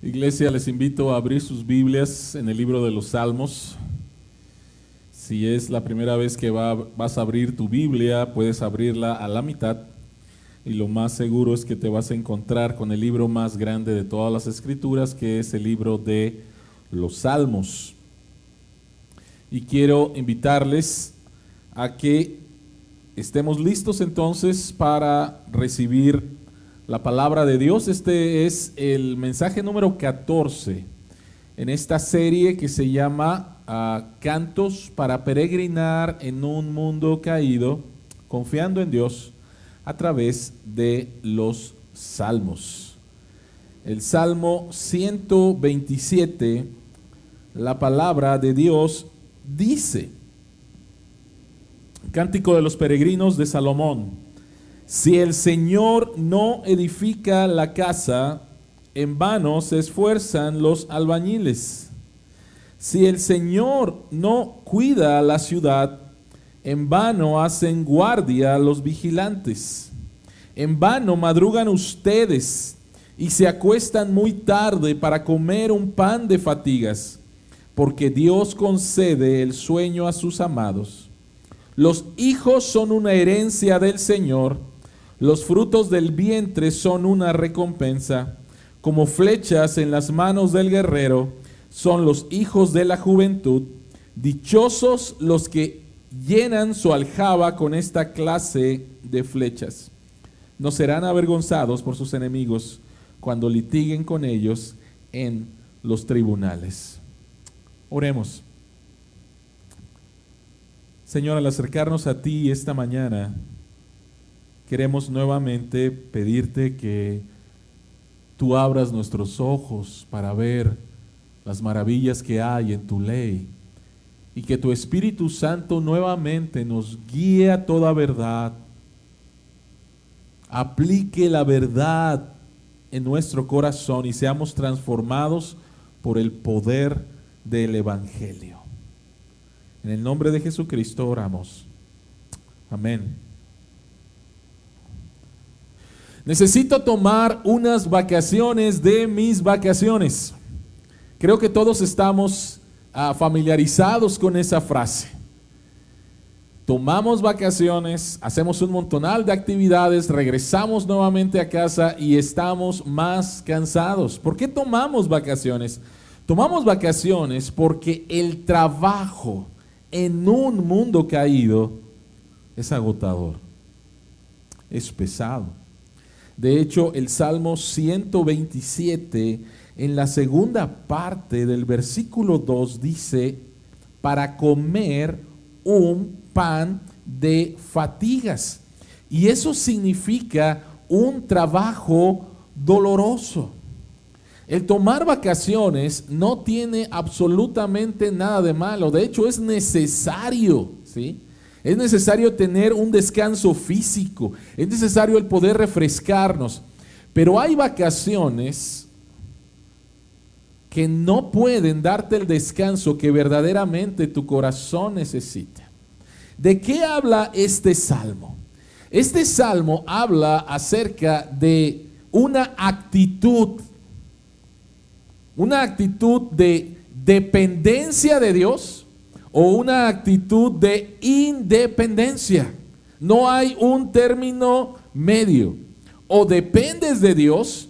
Iglesia, les invito a abrir sus Biblias en el libro de los Salmos. Si es la primera vez que vas a abrir tu Biblia, puedes abrirla a la mitad y lo más seguro es que te vas a encontrar con el libro más grande de todas las Escrituras, que es el libro de los Salmos. Y quiero invitarles a que estemos listos entonces para recibir la palabra de Dios. Este es el mensaje número 14 en esta serie que se llama Cantos para peregrinar en un mundo caído, confiando en Dios a través de los salmos. El Salmo 127, la palabra de Dios dice: Cántico de los peregrinos de Salomón. Si el Señor no edifica la casa, en vano se esfuerzan los albañiles. Si el Señor no cuida la ciudad, en vano hacen guardia los vigilantes. En vano madrugan ustedes y se acuestan muy tarde para comer un pan de fatigas, porque Dios concede el sueño a sus amados. Los hijos son una herencia del Señor. Los frutos del vientre son una recompensa. Como flechas en las manos del guerrero son los hijos de la juventud. Dichosos los que llenan su aljaba con esta clase de flechas. No serán avergonzados por sus enemigos cuando litiguen con ellos en los tribunales. Oremos. Señor, al acercarnos a ti esta mañana, queremos nuevamente pedirte que tú abras nuestros ojos para ver las maravillas que hay en tu ley y que tu Espíritu Santo nuevamente nos guíe a toda verdad, aplique la verdad en nuestro corazón y seamos transformados por el poder del Evangelio. En el nombre de Jesucristo oramos. Amén. Necesito tomar unas vacaciones de mis vacaciones. Creo que todos estamos familiarizados con esa frase. Tomamos vacaciones, hacemos un montonal de actividades, regresamos nuevamente a casa y estamos más cansados. ¿Por qué tomamos vacaciones? Tomamos vacaciones porque el trabajo en un mundo caído es agotador, es pesado. De hecho, el Salmo 127, en la segunda parte del versículo 2, dice: para comer un pan de fatigas. Y eso significa un trabajo doloroso. El tomar vacaciones no tiene absolutamente nada de malo. De hecho, es necesario, ¿sí? Es necesario tener un descanso físico, es necesario el poder refrescarnos, pero hay vacaciones que no pueden darte el descanso que verdaderamente tu corazón necesita. ¿De qué habla este salmo? Este salmo habla acerca de una actitud de dependencia de Dios o una actitud de independencia. No hay un término medio. O dependes de Dios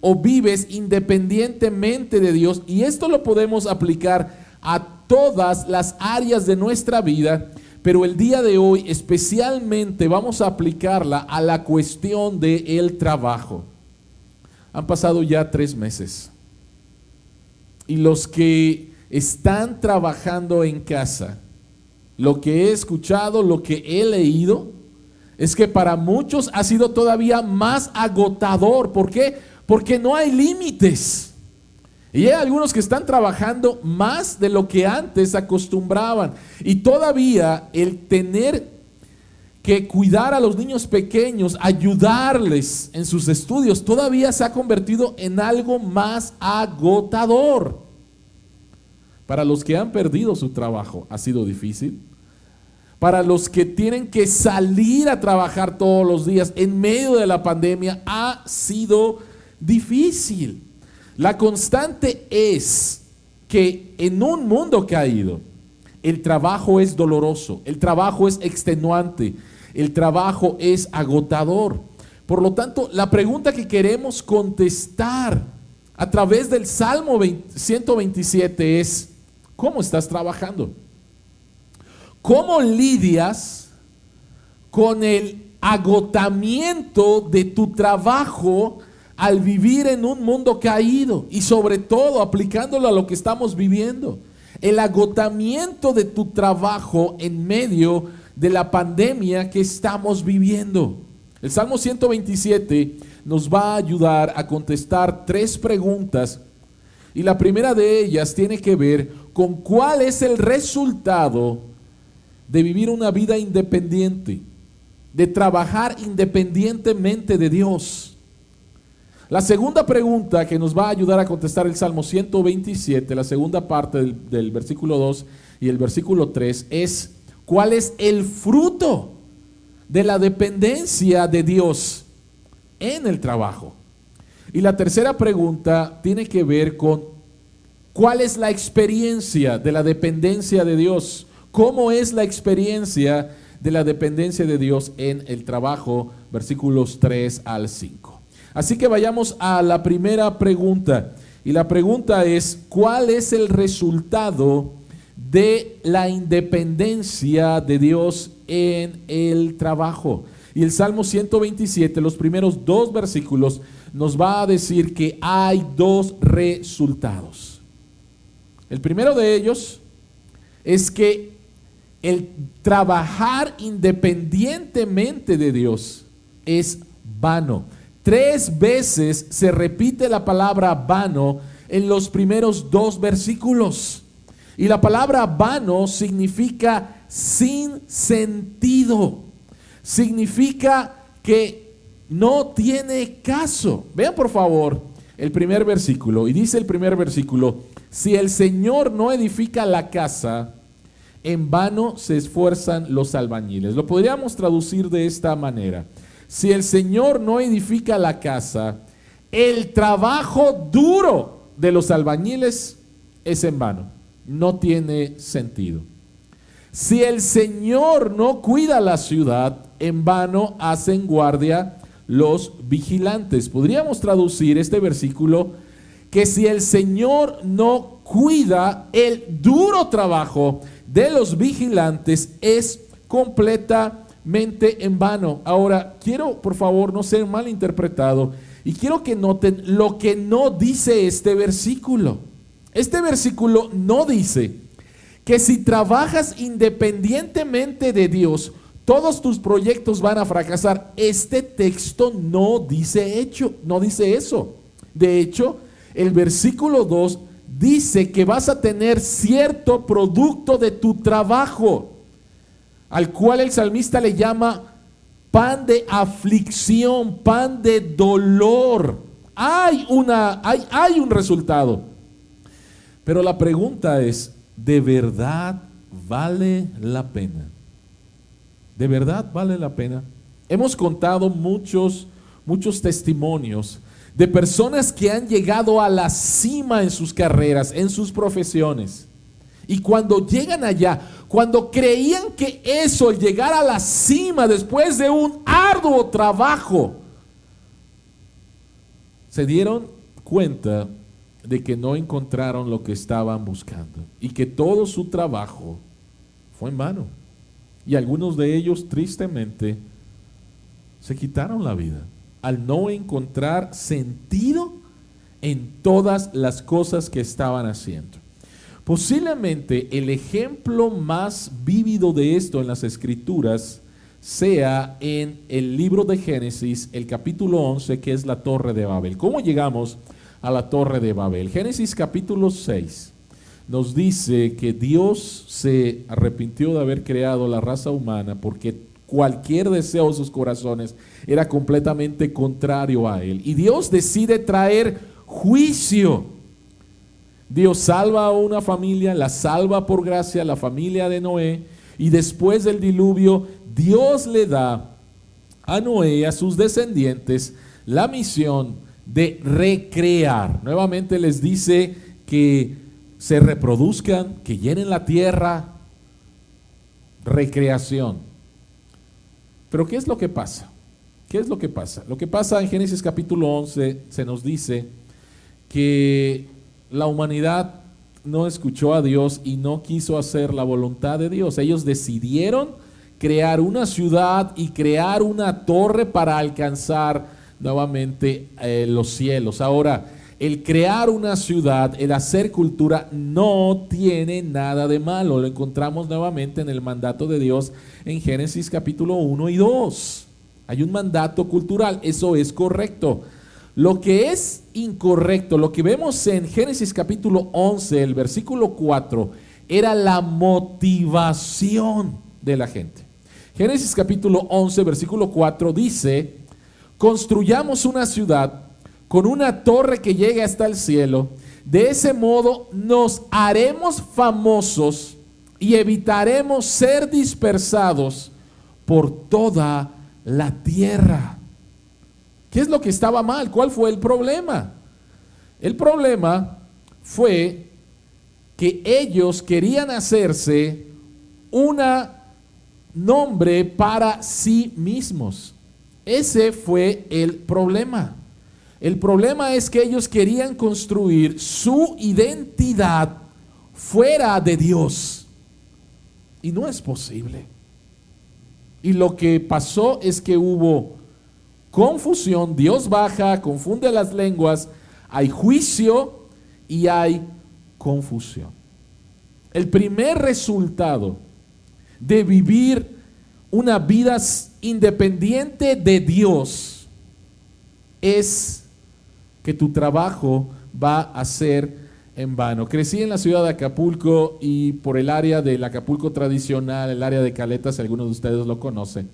o vives independientemente de Dios. Y esto lo podemos aplicar a todas las áreas de nuestra vida, pero el día de hoy especialmente vamos a aplicarla a la cuestión del trabajo. Han pasado ya 3 meses. Y los que están trabajando en casa, lo que he escuchado, lo que he leído, es que para muchos ha sido todavía más agotador. ¿Por qué? Porque no hay límites. Y hay algunos que están trabajando más de lo que antes acostumbraban. Y todavía el tener que cuidar a los niños pequeños, ayudarles en sus estudios, todavía se ha convertido en algo más agotador. Para los que han perdido su trabajo ha sido difícil. Para los que tienen que salir a trabajar todos los días en medio de la pandemia ha sido difícil. La constante es que en un mundo caído, el trabajo es doloroso, el trabajo es extenuante, el trabajo es agotador. Por lo tanto, la pregunta que queremos contestar a través del Salmo 127 es: ¿cómo estás trabajando? ¿Cómo lidias con el agotamiento de tu trabajo al vivir en un mundo caído? Y sobre todo aplicándolo a lo que estamos viviendo, el agotamiento de tu trabajo en medio de la pandemia que estamos viviendo. El Salmo 127 nos va a ayudar a contestar 3 preguntas, y la primera de ellas tiene que ver con cuál es el resultado de vivir una vida independiente, de trabajar independientemente de Dios. La segunda pregunta que nos va a ayudar a contestar el Salmo 127, la segunda parte del versículo 2 y el versículo 3, es: ¿cuál es el fruto de la dependencia de Dios en el trabajo? Y la tercera pregunta tiene que ver con ¿cuál es la experiencia de la dependencia de Dios? ¿Cómo es la experiencia de la dependencia de Dios en el trabajo? Versículos 3 al 5. Así que vayamos a la primera pregunta. Y la pregunta es: ¿cuál es el resultado de la independencia de Dios en el trabajo? Y el Salmo 127, los primeros 2 versículos, nos va a decir que hay 2 resultados. El primero de ellos es que el trabajar independientemente de Dios es vano. 3 veces se repite la palabra vano en los primeros 2 versículos. Y la palabra vano significa sin sentido. Significa que no tiene caso. Vean por favor el primer versículo. Y dice el primer versículo: si el Señor no edifica la casa, en vano se esfuerzan los albañiles. Lo podríamos traducir de esta manera: si el Señor no edifica la casa, el trabajo duro de los albañiles es en vano. No tiene sentido. Si el Señor no cuida la ciudad, en vano hacen guardia los vigilantes. Podríamos traducir este versículo que si el Señor no cuida el duro trabajo de los vigilantes, es completamente en vano. Ahora, quiero por favor no ser malinterpretado y quiero que noten lo que no dice este versículo. Este versículo no dice que si trabajas independientemente de Dios, todos tus proyectos van a fracasar. Este texto no dice eso. De hecho, el versículo 2 dice que vas a tener cierto producto de tu trabajo, al cual el salmista le llama pan de aflicción, pan de dolor. Hay un resultado. Pero la pregunta es: ¿de verdad vale la pena? ¿De verdad vale la pena? Hemos contado muchos testimonios de personas que han llegado a la cima en sus carreras, en sus profesiones. Y cuando llegan allá, cuando creían que eso, el llegar a la cima después de un arduo trabajo, se dieron cuenta de que no encontraron lo que estaban buscando y que todo su trabajo fue en vano. Y algunos de ellos tristemente se quitaron la vida al no encontrar sentido en todas las cosas que estaban haciendo. Posiblemente el ejemplo más vívido de esto en las Escrituras sea en el libro de Génesis, el capítulo 11, que es la Torre de Babel. ¿Cómo llegamos a la Torre de Babel? Génesis capítulo 6 nos dice que Dios se arrepintió de haber creado la raza humana porque cualquier deseo de sus corazones era completamente contrario a Él. Y Dios decide traer juicio. Dios salva a una familia, la salva por gracia, la familia de Noé, y después del diluvio, Dios le da a Noé y a sus descendientes la misión de recrear. Nuevamente les dice que se reproduzcan, que llenen la tierra. Recreación. Pero ¿qué es lo que pasa? ¿Qué es lo que pasa? Lo que pasa en Génesis capítulo 11 se nos dice que la humanidad no escuchó a Dios y no quiso hacer la voluntad de Dios. Ellos decidieron crear una ciudad y crear una torre para alcanzar nuevamente los cielos. Ahora, el crear una ciudad, el hacer cultura, no tiene nada de malo. Lo encontramos nuevamente en el mandato de Dios en Génesis capítulo 1 y 2. Hay un mandato cultural, eso es correcto. Lo que es incorrecto, lo que vemos en Génesis capítulo 11, el versículo 4, era la motivación de la gente. Génesis capítulo 11, versículo 4 dice: construyamos una ciudad con una torre que llegue hasta el cielo. De ese modo nos haremos famosos y evitaremos ser dispersados por toda la tierra. ¿Qué es lo que estaba mal? ¿Cuál fue el problema? El problema fue que ellos querían hacerse un nombre para sí mismos. Ese fue el problema. El problema es que ellos querían construir su identidad fuera de Dios. Y no es posible. Y lo que pasó es que hubo confusión, Dios baja, confunde las lenguas, hay juicio y hay confusión. El primer resultado de vivir una vida independiente de Dios es que tu trabajo va a ser en vano. Crecí en la ciudad de Acapulco y por el área del Acapulco tradicional, el área de Caletas, algunos de ustedes lo conocen.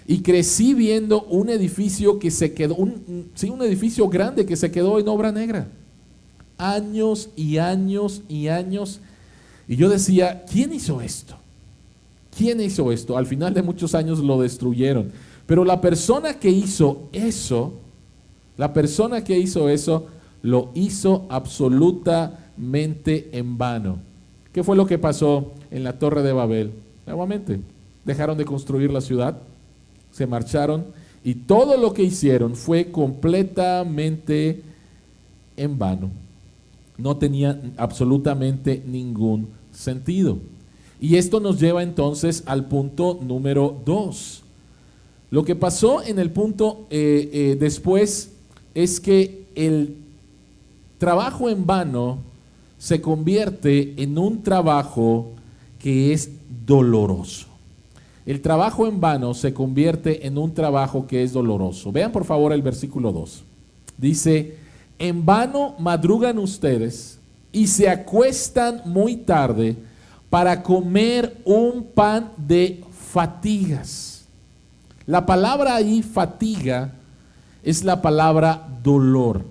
Y crecí viendo un edificio que se quedó, un edificio grande que se quedó en obra negra. Años y años y años. Y yo decía, ¿quién hizo esto? ¿Quién hizo esto? Al final de muchos años lo destruyeron. Pero la persona que hizo eso, lo hizo absolutamente en vano. ¿Qué fue lo que pasó en la Torre de Babel? Nuevamente, dejaron de construir la ciudad, se marcharon y todo lo que hicieron fue completamente en vano. No tenía absolutamente ningún sentido. Y esto nos lleva entonces al punto número 2. Lo que pasó en el punto después es que el trabajo en vano se convierte en un trabajo que es doloroso. El trabajo en vano se convierte en un trabajo que es doloroso. Vean por favor el versículo 2. Dice: en vano madrugan ustedes y se acuestan muy tarde para comer un pan de fatigas. La palabra ahí, fatiga, es la palabra dolor.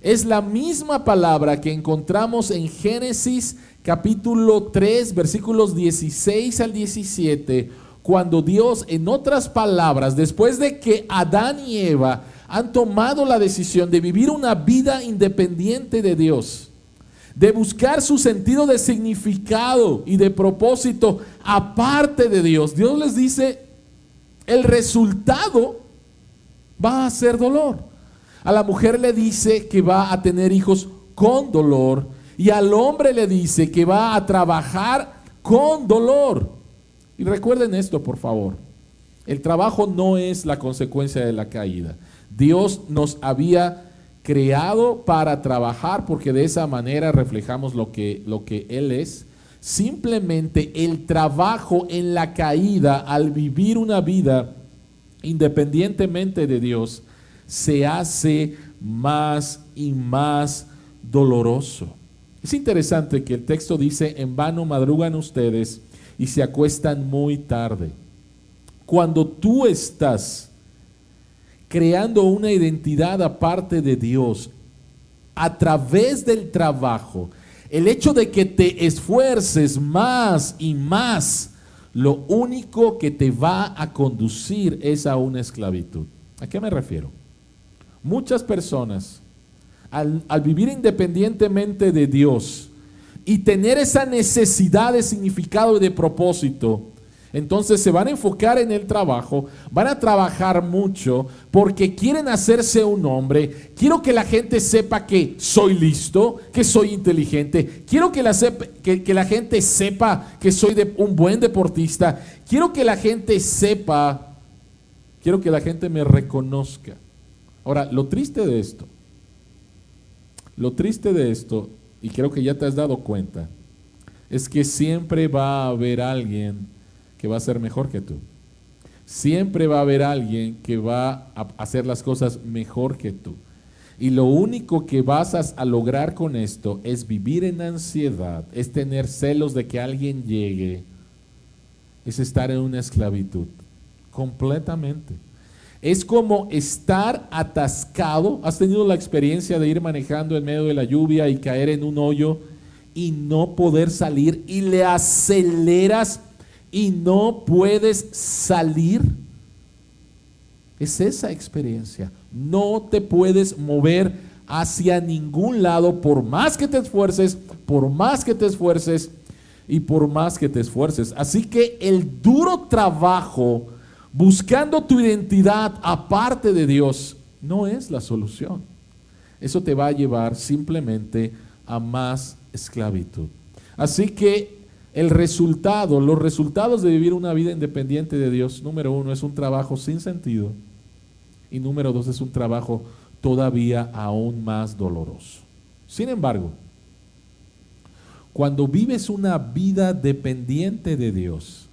Es la misma palabra que encontramos en Génesis capítulo 3, versículos 16 al 17, cuando Dios, en otras palabras, después de que Adán y Eva han tomado la decisión de vivir una vida independiente de Dios, de buscar su sentido de significado y de propósito aparte de Dios, Dios les dice, el resultado va a ser dolor. A la mujer le dice que va a tener hijos con dolor y al hombre le dice que va a trabajar con dolor. Y recuerden esto, por favor. El trabajo no es la consecuencia de la caída. Dios nos había creado para trabajar porque de esa manera reflejamos lo que Él es. Simplemente el trabajo en la caída, al vivir una vida independientemente de Dios, se hace más y más doloroso. Es interesante que el texto dice: en vano madrugan ustedes y se acuestan muy tarde. Cuando tú estás creando una identidad aparte de Dios a través del trabajo, el hecho de que te esfuerces más y más, lo único que te va a conducir es a una esclavitud. ¿A qué me refiero? Muchas personas al vivir independientemente de Dios y tener esa necesidad de significado y de propósito, entonces se van a enfocar en el trabajo, van a trabajar mucho porque quieren hacerse un nombre. Quiero que la gente sepa que soy listo, que soy inteligente. Quiero que la gente sepa que soy un buen deportista. Quiero que la gente sepa, quiero que la gente me reconozca. Ahora, lo triste de esto, y creo que ya te has dado cuenta, es que siempre va a haber alguien que va a ser mejor que tú. Siempre va a haber alguien que va a hacer las cosas mejor que tú. Y lo único que vas a lograr con esto es vivir en ansiedad, es tener celos de que alguien llegue, es estar en una esclavitud, completamente. Es como estar atascado. ¿Has tenido la experiencia de ir manejando en medio de la lluvia y caer en un hoyo y no poder salir y le aceleras y no puedes salir? Es esa experiencia. No te puedes mover hacia ningún lado por más que te esfuerces, y por más que te esfuerces. Así que el duro trabajo buscando tu identidad aparte de Dios no es la solución. Eso te va a llevar simplemente a más esclavitud. Así que los resultados de vivir una vida independiente de Dios, número 1, es un trabajo sin sentido. Y número 2, es un trabajo todavía aún más doloroso. Sin embargo, cuando vives una vida dependiente de Dios,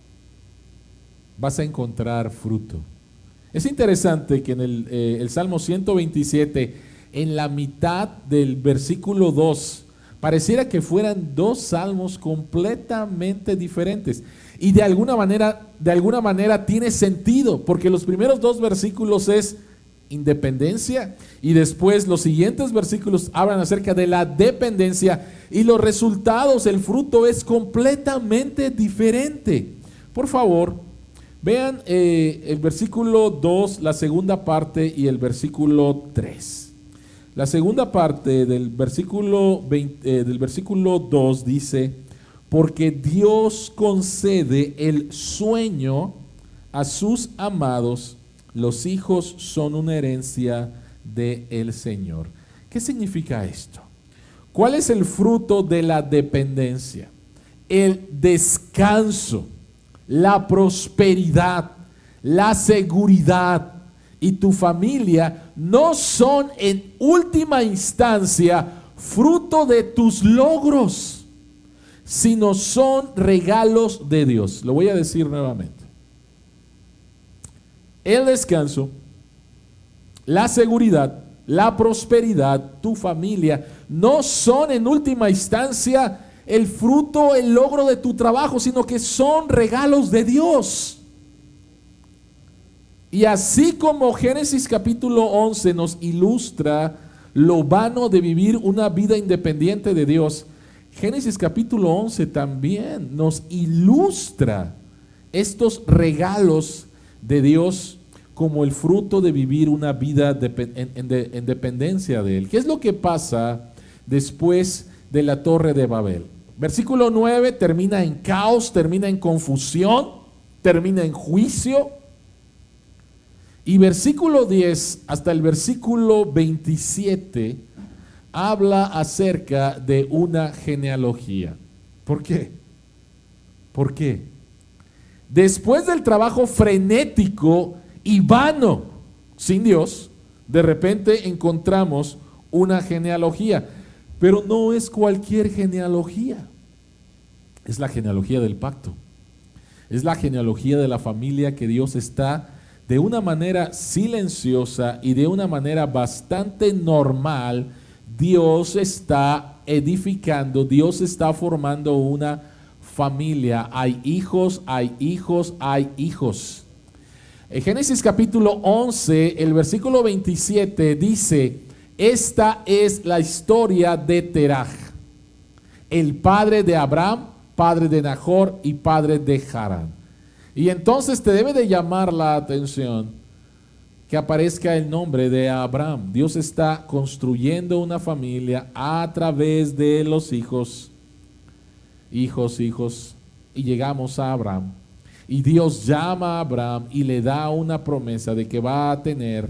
vas a encontrar fruto. Es interesante que en el Salmo 127, en la mitad del versículo 2, pareciera que fueran dos salmos completamente diferentes. Y de alguna manera tiene sentido, porque los primeros dos versículos es independencia y después los siguientes versículos hablan acerca de la dependencia y los resultados, el fruto es completamente diferente. Por favor, vean el versículo 2, la segunda parte y el versículo 3. La segunda parte del versículo 2 dice: porque Dios concede el sueño a sus amados, los hijos son una herencia del Señor. ¿Qué significa esto? ¿Cuál es el fruto de la dependencia? El descanso, la prosperidad, la seguridad. Y tu familia no son en última instancia fruto de tus logros, sino son regalos de Dios. Lo voy a decir nuevamente. El descanso, la seguridad, la prosperidad, tu familia, no son en última instancia el fruto, el logro de tu trabajo, sino que son regalos de Dios. Y así como Génesis capítulo 11 nos ilustra lo vano de vivir una vida independiente de Dios, Génesis capítulo 11 también nos ilustra estos regalos de Dios como el fruto de vivir una vida en dependencia de Él. ¿Qué es lo que pasa después de la Torre de Babel? Versículo 9 termina en caos, termina en confusión, termina en juicio. Y versículo 10 hasta el versículo 27 habla acerca de una genealogía. ¿Por qué? ¿Por qué? Después del trabajo frenético y vano sin Dios, de repente encontramos una genealogía. Pero no es cualquier genealogía. Es la genealogía del pacto. Es la genealogía de la familia que Dios está de una manera silenciosa y de una manera bastante normal. Dios está edificando, Dios está formando una familia. Hay hijos, hay hijos, hay hijos. En Génesis capítulo 11, el versículo 27 dice: esta es la historia de Teraj, el padre de Abraham, padre de Nahor y padre de Harán. Y entonces te debe de llamar la atención que aparezca el nombre de Abraham. Dios está construyendo una familia a través de los hijos, y llegamos a Abraham. Y Dios llama a Abraham y le da una promesa de que va a tener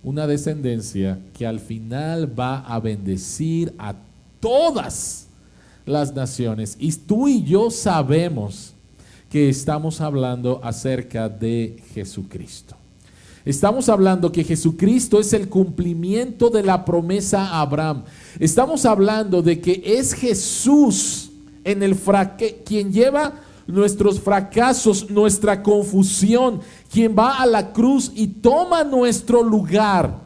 una descendencia que al final va a bendecir a todas las naciones. Y tú y yo sabemos que estamos hablando acerca de Jesucristo. Estamos hablando que Jesucristo es el cumplimiento de la promesa a Abraham. Estamos hablando de que es Jesús quien lleva nuestros fracasos, nuestra confusión, quien va a la cruz y toma nuestro lugar.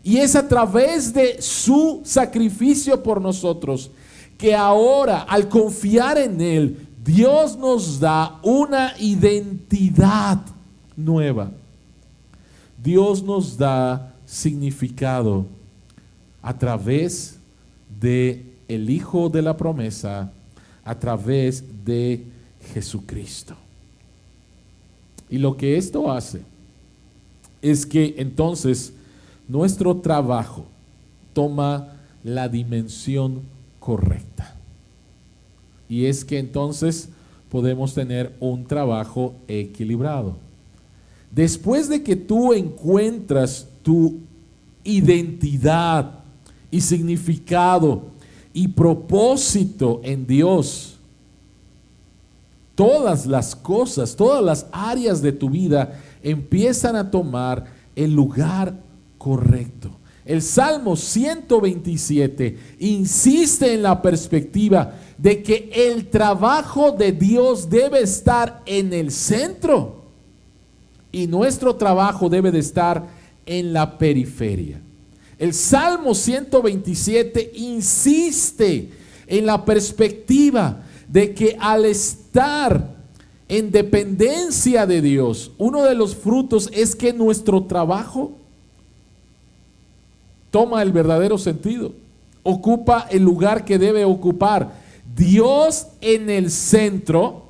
Y es a través de su sacrificio por nosotros que ahora, al confiar en Él, Dios nos da una identidad nueva. Dios nos da significado a través de el Hijo de la promesa, a través de Jesucristo. Y lo que esto hace es que entonces nuestro trabajo toma la dimensión correcta. Y es que entonces podemos tener un trabajo equilibrado. Después de que tú encuentras tu identidad y significado y propósito en Dios, todas las cosas, todas las áreas de tu vida empiezan a tomar el lugar correcto. El Salmo 127 insiste en la perspectiva de que el trabajo de Dios debe estar en el centro y nuestro trabajo debe de estar en la periferia. El Salmo 127 insiste en la perspectiva de que al estar en dependencia de Dios, uno de los frutos es que nuestro trabajo toma el verdadero sentido, ocupa el lugar que debe ocupar. Dios en el centro,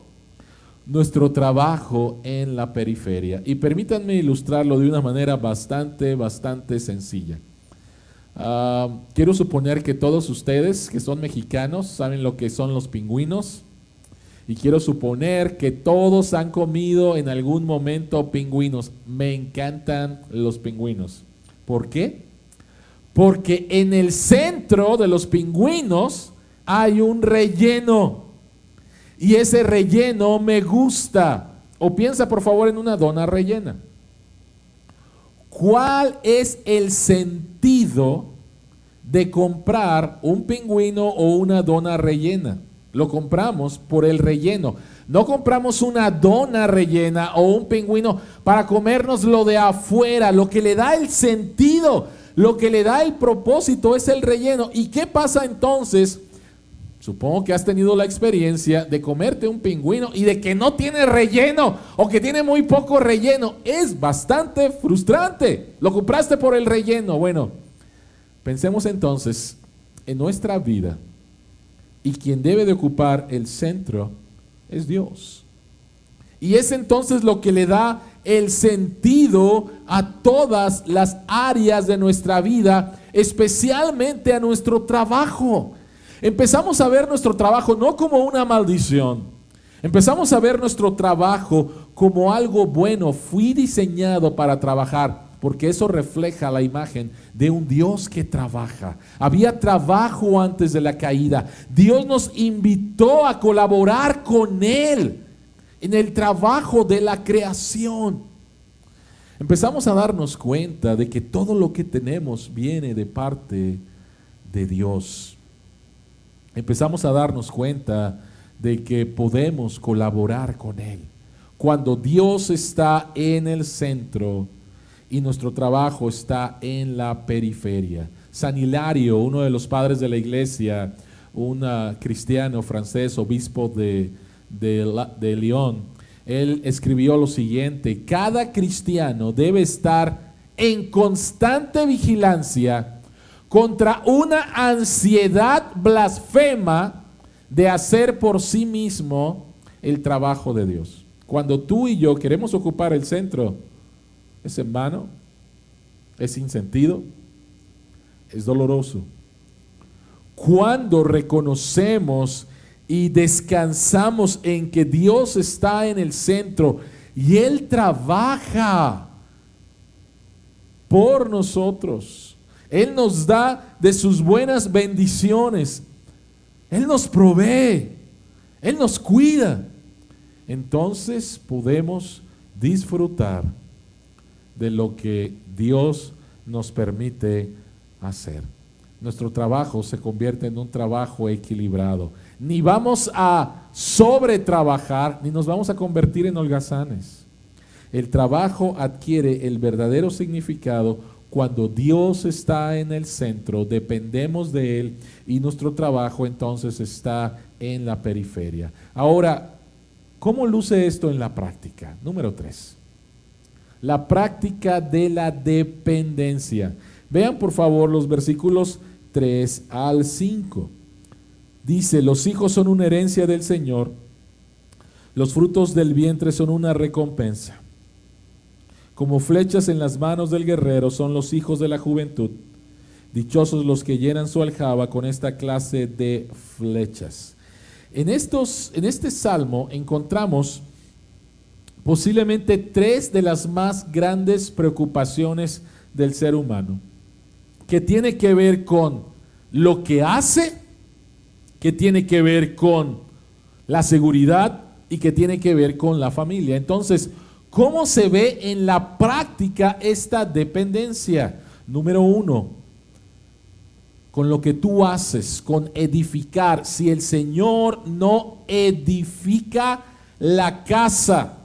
nuestro trabajo en la periferia. Y permítanme ilustrarlo de una manera bastante sencilla. Quiero suponer que todos ustedes que son mexicanos saben lo que son los pingüinos. Y quiero suponer que todos han comido en algún momento pingüinos. Me encantan los pingüinos. ¿Por qué? Porque en el centro de los pingüinos hay un relleno. Y ese relleno me gusta. O piensa por favor en una dona rellena. ¿Cuál es el sentido de comprar un pingüino o una dona rellena? Lo compramos por el relleno. No compramos una dona rellena o un pingüino para comernos lo de afuera. Lo que le da el sentido, lo que le da el propósito es el relleno. ¿Y qué pasa entonces? Supongo que has tenido la experiencia de comerte un pingüino y de que no tiene relleno o que tiene muy poco relleno. Es bastante frustrante. Lo compraste por el relleno. Bueno, pensemos entonces en nuestra vida y quien debe de ocupar el centro es Dios. Y es entonces lo que le da el sentido a todas las áreas de nuestra vida, especialmente a nuestro trabajo. Empezamos a ver nuestro trabajo no como una maldición. Empezamos a ver nuestro trabajo como algo bueno. Fui diseñado para trabajar, porque eso refleja la imagen de un Dios que trabaja. Había trabajo antes de la caída. Dios nos invitó a colaborar con Él en el trabajo de la creación. Empezamos a darnos cuenta de que todo lo que tenemos viene de parte de Dios. Empezamos a darnos cuenta de que podemos colaborar con Él. Cuando Dios está en el centro y nuestro trabajo está en la periferia. San Hilario, uno de los padres de la iglesia, un cristiano francés, obispo de Lyon, él escribió lo siguiente: cada cristiano debe estar en constante vigilancia contra una ansiedad blasfema de hacer por sí mismo el trabajo de Dios. Cuando tú y yo queremos ocupar el centro, Es en vano, es sin sentido, es doloroso. Cuando reconocemos y descansamos en que Dios está en el centro y Él trabaja por nosotros, Él nos da de sus buenas bendiciones, Él nos provee, Él nos cuida, entonces podemos disfrutar de lo que Dios nos permite hacer. Nuestro trabajo se convierte en un trabajo equilibrado. Ni vamos a sobretrabajar, ni nos vamos a convertir en holgazanes. El trabajo adquiere el verdadero significado cuando Dios está en el centro, dependemos de Él y nuestro trabajo entonces está en la periferia. Ahora, ¿cómo luce esto en la práctica? Número 3. La práctica de la dependencia. Vean por favor los versículos 3 al 5. Dice, los hijos son una herencia del Señor, los frutos del vientre son una recompensa. Como flechas en las manos del guerrero son los hijos de la juventud. Dichosos los que llenan su aljaba con esta clase de flechas. En este salmo encontramos posiblemente 3 de las más grandes preocupaciones del ser humano, que tiene que ver con lo que hace, que tiene que ver con la seguridad y que tiene que ver con la familia. Entonces, ¿cómo se ve en la práctica esta dependencia? Número 1, con lo que tú haces, con edificar. Si el Señor no edifica la casa,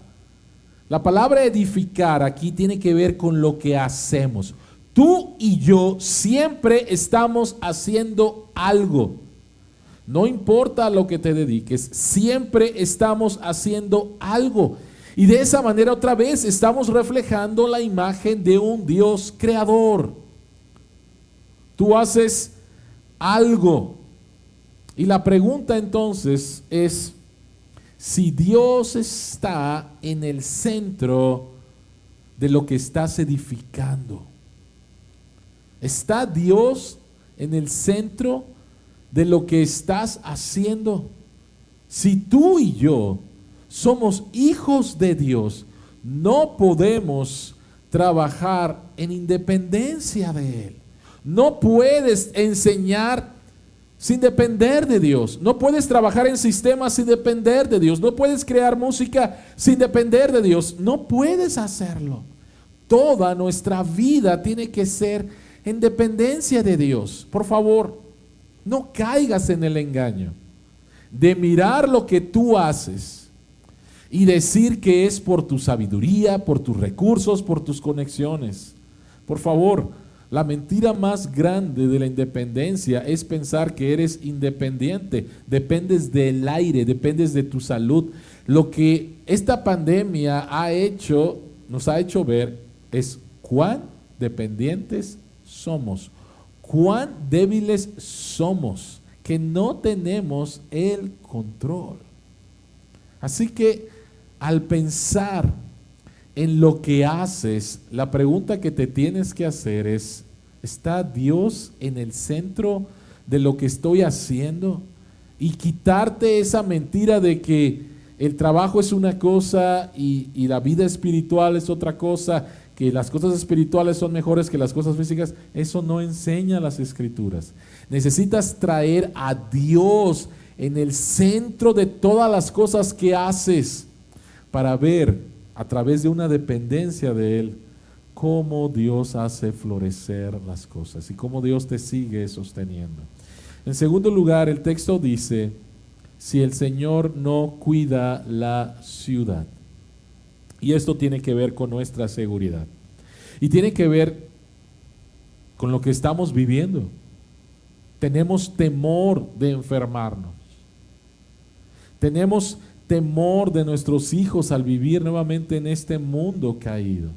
la palabra edificar aquí tiene que ver con lo que hacemos. Tú y yo siempre estamos haciendo algo. No importa a lo que te dediques, siempre estamos haciendo algo. Y de esa manera otra vez estamos reflejando la imagen de un Dios creador. Tú haces algo. Y la pregunta entonces es, si Dios está en el centro de lo que estás edificando, ¿está Dios en el centro de lo que estás haciendo? Si tú y yo somos hijos de Dios, no podemos trabajar en independencia de Él. No puedes enseñar sin depender de Dios. No puedes trabajar en sistemas sin depender de Dios. No puedes crear música sin depender de Dios. No puedes hacerlo. Toda nuestra vida tiene que ser en dependencia de Dios. Por favor, no caigas en el engaño de mirar lo que tú haces y decir que es por tu sabiduría, por tus recursos, por tus conexiones. Por favor, la mentira más grande de la independencia es pensar que eres independiente, dependes del aire, dependes de tu salud. Lo que esta pandemia nos ha hecho ver es cuán dependientes somos, cuán débiles somos, que no tenemos el control. Así que al pensar en lo que haces, la pregunta que te tienes que hacer es, ¿está Dios en el centro de lo que estoy haciendo? Y quitarte esa mentira de que el trabajo es una cosa y la vida espiritual es otra cosa, que las cosas espirituales son mejores que las cosas físicas. Eso no enseña las Escrituras. Necesitas traer a Dios en el centro de todas las cosas que haces para ver a través de una dependencia de Él cómo Dios hace florecer las cosas y cómo Dios te sigue sosteniendo. En segundo lugar, el texto dice, si el Señor no cuida la ciudad. Y esto tiene que ver con nuestra seguridad. Y tiene que ver con lo que estamos viviendo. Tenemos temor de enfermarnos. Tenemos temor de nuestros hijos al vivir nuevamente en este mundo caído.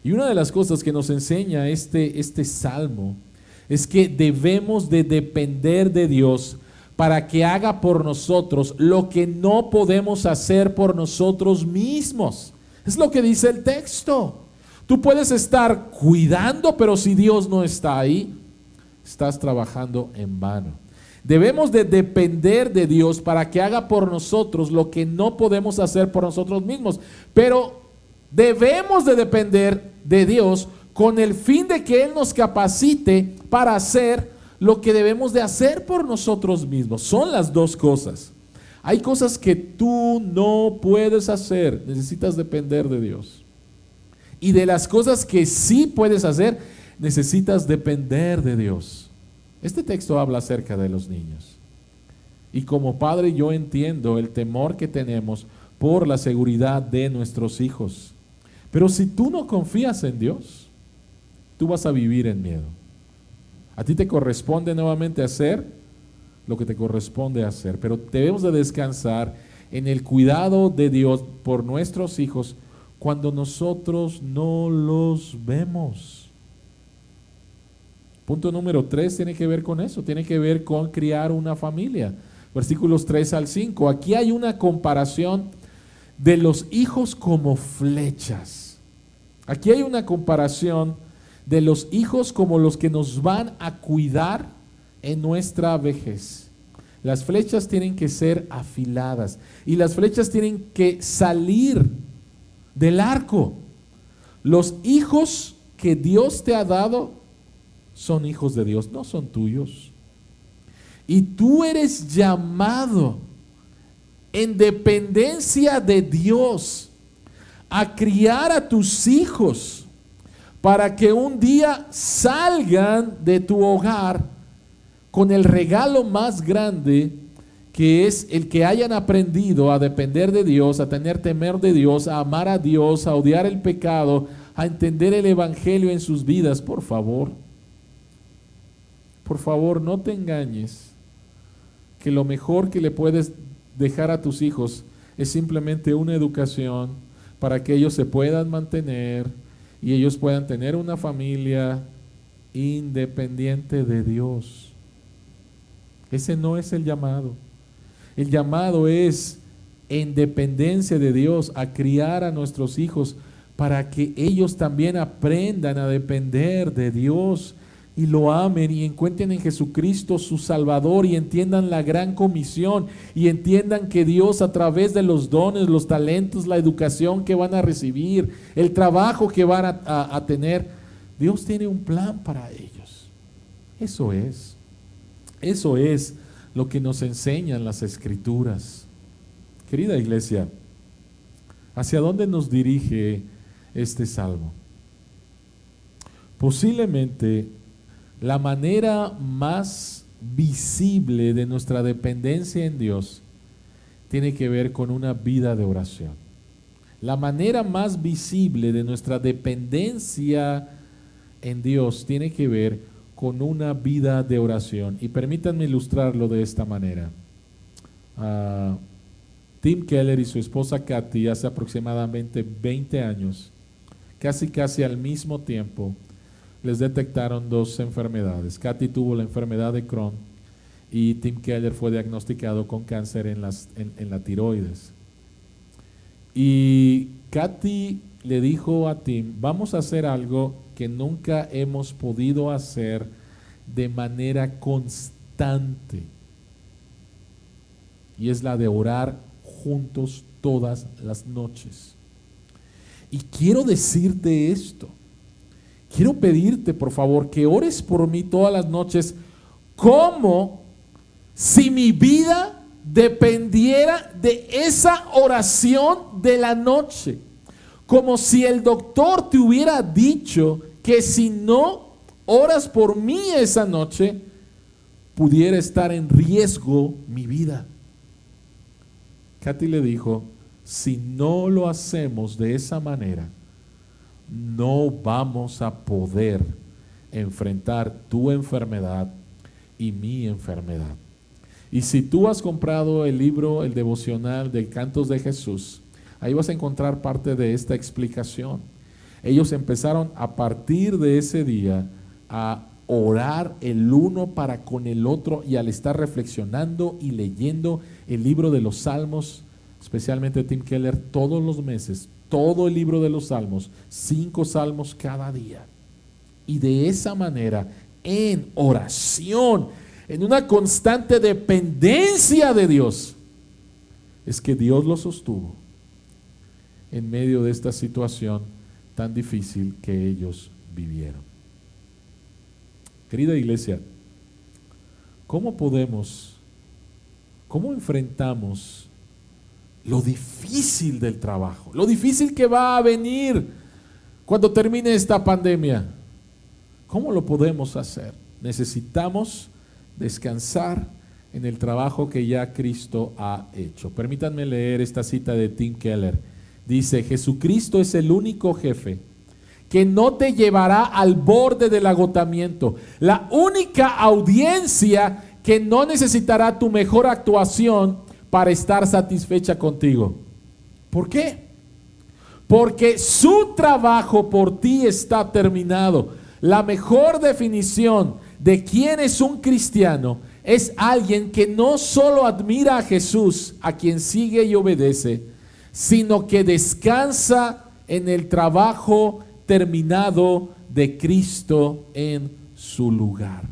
Y una de las cosas que nos enseña este salmo es que debemos de depender de Dios para que haga por nosotros lo que no podemos hacer por nosotros mismos. Es lo que dice el texto. Tú puedes estar cuidando, pero si Dios no está ahí, estás trabajando en vano. Debemos de depender de Dios para que haga por nosotros lo que no podemos hacer por nosotros mismos. Pero debemos de depender de Dios con el fin de que Él nos capacite para hacer lo que debemos de hacer por nosotros mismos. Son las dos cosas. Hay cosas que tú no puedes hacer, necesitas depender de Dios. Y de las cosas que sí puedes hacer, necesitas depender de Dios. Este texto habla acerca de los niños. Y como padre yo entiendo el temor que tenemos por la seguridad de nuestros hijos. Pero si tú no confías en Dios, tú vas a vivir en miedo. A ti te corresponde nuevamente hacer lo que te corresponde hacer, pero debemos de descansar en el cuidado de Dios por nuestros hijos cuando nosotros no los vemos. Punto número 3 tiene que ver con eso, tiene que ver con criar una familia. Versículos 3 al 5. Aquí hay una comparación de los hijos como flechas. Aquí hay una comparación de los hijos como los que nos van a cuidar en nuestra vejez. Las flechas tienen que ser afiladas y las flechas tienen que salir del arco. Los hijos que Dios te ha dado son hijos de Dios, no son tuyos. Y tú eres llamado en dependencia de Dios a criar a tus hijos para que un día salgan de tu hogar con el regalo más grande, que es el que hayan aprendido a depender de Dios, a tener temor de Dios, a amar a Dios, a odiar el pecado, a entender el evangelio en sus vidas. Por favor, no te engañes que lo mejor que le puedes dejar a tus hijos es simplemente una educación para que ellos se puedan mantener y ellos puedan tener una familia independiente de Dios. Ese no es el llamado. El llamado es en dependencia de Dios a criar a nuestros hijos para que ellos también aprendan a depender de Dios y lo amen y encuentren en Jesucristo su Salvador y entiendan la gran comisión y entiendan que Dios a través de los dones, los talentos, la educación que van a recibir, el trabajo que van a tener, Dios tiene un plan para ellos. Eso es lo que nos enseñan las Escrituras. Querida iglesia, ¿hacia dónde nos dirige este salmo? Posiblemente la manera más visible de nuestra dependencia en Dios tiene que ver con una vida de oración. La manera más visible de nuestra dependencia en Dios tiene que ver con una vida de oración. Y permítanme ilustrarlo de esta manera. Tim Keller y su esposa Kathy hace aproximadamente 20 años, casi al mismo tiempo, les detectaron dos enfermedades. Kathy tuvo la enfermedad de Crohn y Tim Keller fue diagnosticado con cáncer en la tiroides. Y Kathy le dijo a Tim, vamos a hacer algo que nunca hemos podido hacer de manera constante. Y es la de orar juntos todas las noches. Y quiero decirte esto. Quiero pedirte, por favor, que ores por mí todas las noches como si mi vida dependiera de esa oración de la noche. Como si el doctor te hubiera dicho que si no oras por mí esa noche, pudiera estar en riesgo mi vida. Kathy le dijo, si no lo hacemos de esa manera, no vamos a poder enfrentar tu enfermedad y mi enfermedad. Y si tú has comprado el libro, el devocional de Cantos de Jesús, ahí vas a encontrar parte de esta explicación. Ellos empezaron a partir de ese día a orar el uno para con el otro, y al estar reflexionando y leyendo el libro de los Salmos, especialmente Tim Keller, todos los meses, todo el libro de los Salmos, 5 salmos cada día. Y de esa manera, en oración, en una constante dependencia de Dios, es que Dios los sostuvo en medio de esta situación tan difícil que ellos vivieron. Querida iglesia, ¿cómo enfrentamos lo difícil del trabajo? Lo difícil que va a venir cuando termine esta pandemia. ¿Cómo lo podemos hacer? Necesitamos descansar en el trabajo que ya Cristo ha hecho. Permítanme leer esta cita de Tim Keller. Dice: Jesucristo es el único jefe que no te llevará al borde del agotamiento, la única audiencia que no necesitará tu mejor actuación para estar satisfecha contigo. ¿Por qué? Porque su trabajo por ti está terminado. La mejor definición de quién es un cristiano es alguien que no solo admira a Jesús, a quien sigue y obedece, sino que descansa en el trabajo terminado de Cristo en su lugar.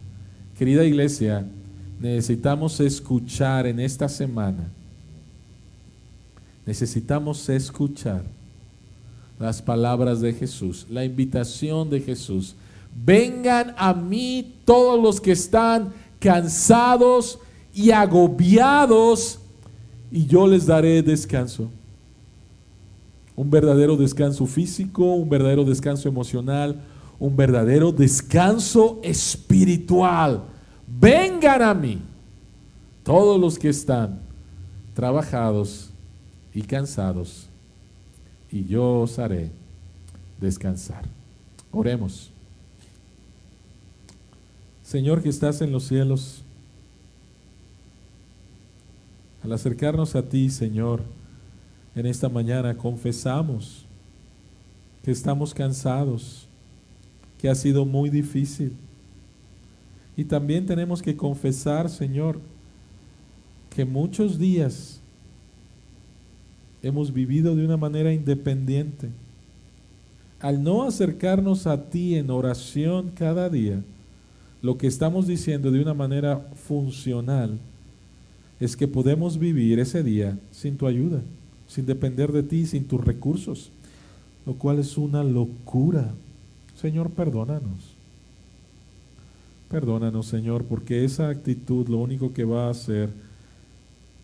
Querida iglesia, necesitamos escuchar en esta semana, necesitamos escuchar las palabras de Jesús, la invitación de Jesús. Vengan a mí todos los que están cansados y agobiados, y yo les daré descanso. Un verdadero descanso físico, un verdadero descanso emocional, un verdadero descanso espiritual. Vengan a mí todos los que están trabajados y cansados, y yo os haré descansar. Oremos. Señor que estás en los cielos, al acercarnos a ti, Señor, en esta mañana confesamos que estamos cansados, que ha sido muy difícil. Y también tenemos que confesar, Señor, que muchos días hemos vivido de una manera independiente. Al no acercarnos a ti en oración cada día, lo que estamos diciendo de una manera funcional es que podemos vivir ese día sin tu ayuda, sin depender de ti, sin tus recursos, lo cual es una locura. Señor, perdónanos. Perdónanos, Señor, porque esa actitud lo único que va a hacer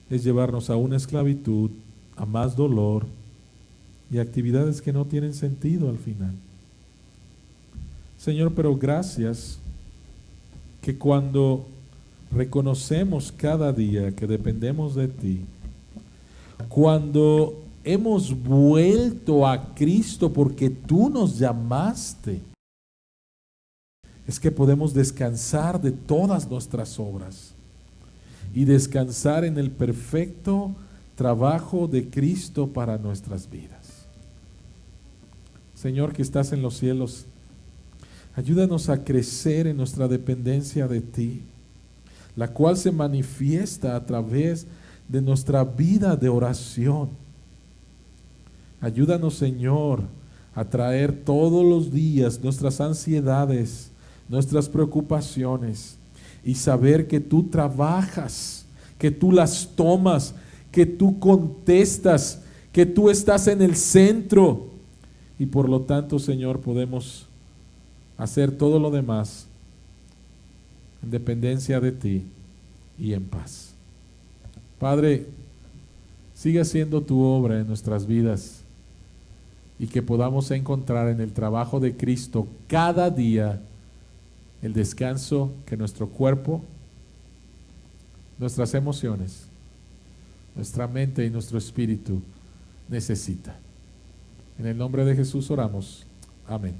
es llevarnos a una esclavitud, a más dolor y actividades que no tienen sentido al final. Señor, pero gracias que cuando reconocemos cada día que dependemos de ti, cuando hemos vuelto a Cristo porque tú nos llamaste, es que podemos descansar de todas nuestras obras y descansar en el perfecto trabajo de Cristo para nuestras vidas. Señor que estás en los cielos, ayúdanos a crecer en nuestra dependencia de ti, la cual se manifiesta a través de nuestra vida de oración. Ayúdanos, Señor, a traer todos los días nuestras ansiedades, nuestras preocupaciones, y saber que tú trabajas, que tú las tomas, que tú contestas, que tú estás en el centro, y por lo tanto, Señor, podemos hacer todo lo demás en dependencia de ti y en paz. Padre, sigue haciendo tu obra en nuestras vidas y que podamos encontrar en el trabajo de Cristo cada día el descanso que nuestro cuerpo, nuestras emociones, nuestra mente y nuestro espíritu necesita. En el nombre de Jesús oramos. Amén.